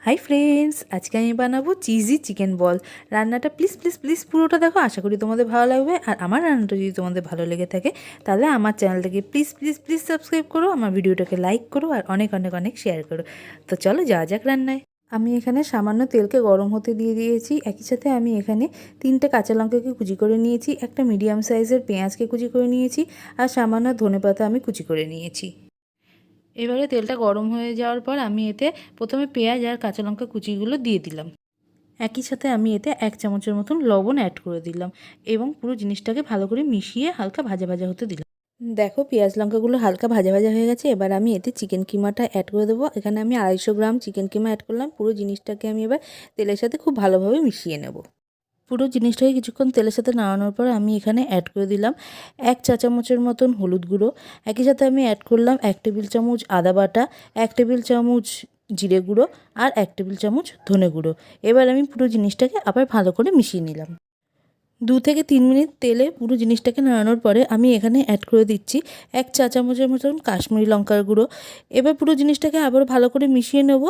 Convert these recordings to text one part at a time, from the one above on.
Hi friends, আজকে আমি বানাবো চিজি চিকেন বল। রান্নাটা প্লিজ প্লিজ প্লিজ পুরোটা দেখো, আশা করি তোমাদের ভালো লাগবে। আর আমার রান্নাটা যদি তোমাদের ভালো লেগে থাকে তাহলে আমার চ্যানেলটাকে প্লিজ প্লিজ প্লিজ সাবস্ক্রাইব করো, আমার ভিডিওটাকে লাইক করো আর অনেক অনেক অনেক শেয়ার করো। তো চলো যাওয়া যাক রান্নায়। আমি এখানে সামান্য তেলকে গরম হতে দিয়ে দিয়েছি। একই সাথে আমি এখানে 3টে কাঁচা লঙ্কাকে কুচি করে নিয়েছি, একটা মিডিয়াম সাইজের পেঁয়াজকে কুচি করে নিয়েছি আর সামান্য ধনেপাতা আমি কুচি করে নিয়েছি। এবারে তেলটা গরম হয়ে যাওয়ার পর আমি এতে প্রথমে পেঁয়াজ আর কাঁচা লঙ্কা কুচিগুলো দিয়ে দিলাম। একই সাথে আমি এতে 1 চামচের মতন লবণ অ্যাড করে দিলাম এবং পুরো জিনিসটাকে ভালো করে মিশিয়ে হালকা ভাজা ভাজা হতে দিলাম। দেখো পেঁয়াজ লঙ্কাগুলো হালকা ভাজা ভাজা হয়ে গেছে। এবার আমি এতে চিকেন কিমাটা অ্যাড করে দেবো। এখানে আমি 250 গ্রাম চিকেন কিমা অ্যাড করলাম। পুরো জিনিসটাকে আমি এবার তেলের সাথে খুব ভালোভাবে মিশিয়ে নেব। পুরো জিনিসটাকে কিছুক্ষণ তেলের সাথে নাড়ানোর পর আমি এখানে অ্যাড করে দিলাম 1 চা চামচের মতন হলুদ গুঁড়ো। একই সাথে আমি অ্যাড করলাম 1 টেবিল চামচ আদা বাটা, 1 টেবিল চামচ জিরে গুঁড়ো আর 1 টেবিল চামচ ধনে গুঁড়ো। এবার আমি পুরো জিনিসটাকে আবার ভালো করে মিশিয়ে নিলাম। 2 থেকে 3 মিনিট তেলে পুরো জিনিসটাকে নাড়ানোর পরে আমি এখানে অ্যাড করে দিচ্ছি 1 চা চামচের মতন কাশ্মীরি লঙ্কার গুঁড়ো। এবার পুরো জিনিসটাকে আবার ভালো করে মিশিয়ে নেব।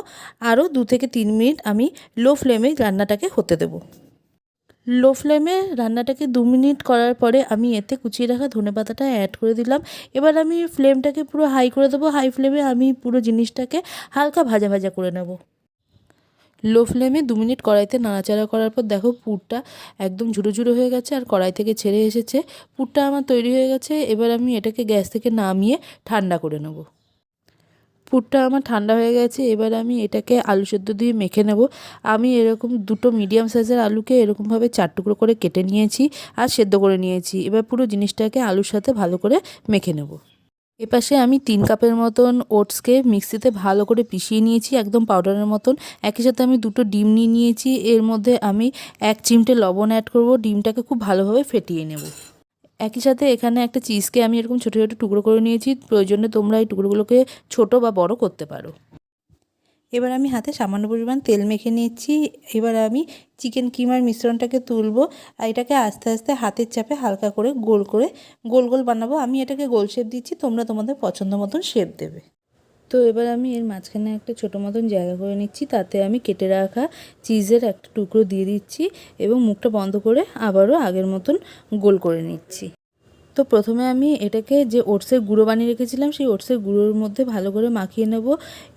আরও 2 থেকে 3 মিনিট আমি লো ফ্লেমে রান্নাটাকে হতে দেবো। লো ফ্লেমে রান্নাটাকে 2 মিনিট করার পরে আমি এতে কুচিয়ে রাখা ধনেপাতাটা অ্যাড করে দিলাম। এবার আমি ফ্লেমটাকে পুরো হাই করে দেবো। হাই ফ্লেমে আমি পুরো জিনিসটাকে হালকা ভাজা ভাজা করে নেব। লো ফ্লেমে 2 মিনিট কড়াইতে নাড়াচাড়া করার পর দেখো পুরটা একদম ঝুরো ঝুরো হয়ে গেছে আর কড়াই থেকে ছেড়ে এসেছে। পুরটা আমার তৈরি হয়ে গেছে। এবার আমি এটাকে গ্যাস থেকে নামিয়ে ঠান্ডা করে নেব। পুরটা আমার ঠান্ডা হয়ে গেছে। এবার আমি এটাকে আলু সেদ্ধ দিয়ে মেখে নেব। আমি এরকম 2টো মিডিয়াম সাইজের আলুকে এরকমভাবে 4 টুকরো করে কেটে নিয়েছি আর সেদ্ধ করে নিয়েছি। এবার পুরো জিনিসটাকে আলুর সাথে ভালো করে মেখে নেব। এপাশে আমি 3 কাপের মতন ওটসকে মিক্সিতে ভালো করে পিষিয়ে নিয়েছি, একদম পাউডারের মতন। একই সাথে আমি 2টো ডিম নিয়ে নিয়েছি। এর মধ্যে আমি 1 চিমটে লবণ অ্যাড করব। ডিমটাকে খুব ভালোভাবে ফেটিয়ে নেব। একই সাথে এখানে একটা চিজকে আমি এরকম ছোটো ছোটো টুকরো করে নিয়েছি। প্রয়োজনে তোমরা এই টুকরোগুলোকে ছোট বা বড় করতে পারো। এবার আমি হাতে সামান্য পরিমাণ তেল মেখে নিচ্ছি। এবার আমি চিকেন কিমার মিশ্রণটাকে তুলবো আর এটাকে আস্তে আস্তে হাতের চাপে হালকা করে গোল গোল বানাবো। আমি এটাকে গোল শেপ দিচ্ছি, তোমরা তোমাদের পছন্দ মতন শেপ দেবে। তো এবার আমি এর মাঝখানে একটা ছোটো মতন জায়গা করে নিচ্ছি, তাতে আমি কেটে রাখা চিজের একটা টুকরো দিয়ে দিচ্ছি এবং মুখটা বন্ধ করে আবারও আগের মতন গোল করে নিচ্ছি। তো প্রথমে আমি এটাকে যে ওটসের গুঁড়ো বানিয়ে রেখেছিলাম সেই ওটসের গুঁড়োর মধ্যে ভালো করে মাখিয়ে নেব।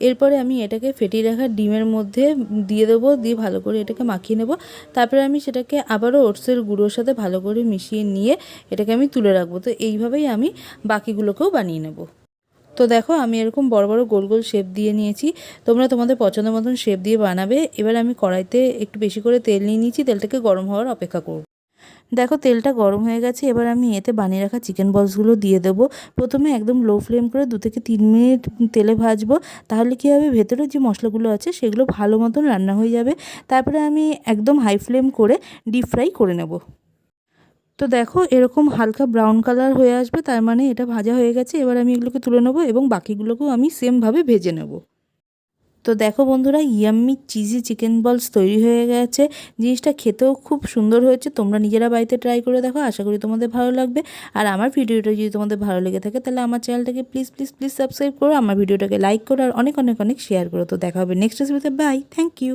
এরপরে আমি এটাকে ফেটিয়ে রাখা ডিমের মধ্যে দিয়ে দেবো, দিয়ে ভালো করে এটাকে মাখিয়ে নেব। তারপরে আমি সেটাকে আবারও ওটসের গুঁড়োর সাথে ভালো করে মিশিয়ে নিয়ে এটাকে আমি তুলে রাখবো। তো এইভাবেই আমি বাকিগুলোকেও বানিয়ে নেব। তো দেখো আমি এরকম বড় বড় গোল গোল শেপ দিয়ে নিয়েছি। তোমরা তোমাদের পছন্দ মতন শেপ দিয়ে বানাবে। এবার আমি কড়াইতে একটু বেশি করে তেল নিয়ে নিয়েছি, তেলটাকে গরম হওয়ার অপেক্ষা করব। দেখো তেলটা গরম হয়ে গেছে। এবার আমি এতে বানিয়ে রাখা চিকেন বলসগুলো দিয়ে দেবো। প্রথমে একদম লো ফ্লেম করে 2 থেকে 3 মিনিট তেলে ভাজবো। তাহলে কী হবে, ভেতরে যে মশলাগুলো আছে সেগুলো ভালো মতন রান্না হয়ে যাবে। তারপরে আমি একদম হাই ফ্লেম করে ডিপ ফ্রাই করে নেব। তো দেখো এরকম হালকা ব্রাউন কালার হয়ে আসবে, তার মানে এটা ভাজা হয়ে গেছে। এবার আমি এগুলোকে তুলে নেবো এবং বাকিগুলোকেও আমি সেমভাবে ভেজে নেব। তো দেখো বন্ধুরা, ইয়াম্মি চিজি চিকেন বলস তৈরি হয়ে গেছে। জিনিসটা খেতেও খুব সুন্দর হয়েছে। তোমরা নিজেরা বাড়িতে ট্রাই করে দেখো, আশা করি তোমাদের ভালো লাগবে। আর আমার ভিডিওটা যদি তোমাদের ভালো লেগে থাকে তাহলে আমার চ্যানেলটাকে প্লিজ প্লিজ প্লিজ সাবস্ক্রাইব করো, আমার ভিডিওটাকে লাইক করো আর অনেক অনেক অনেক শেয়ার করো। তো দেখা হবে নেক্সট রেসিপিতে। Bye, thank you.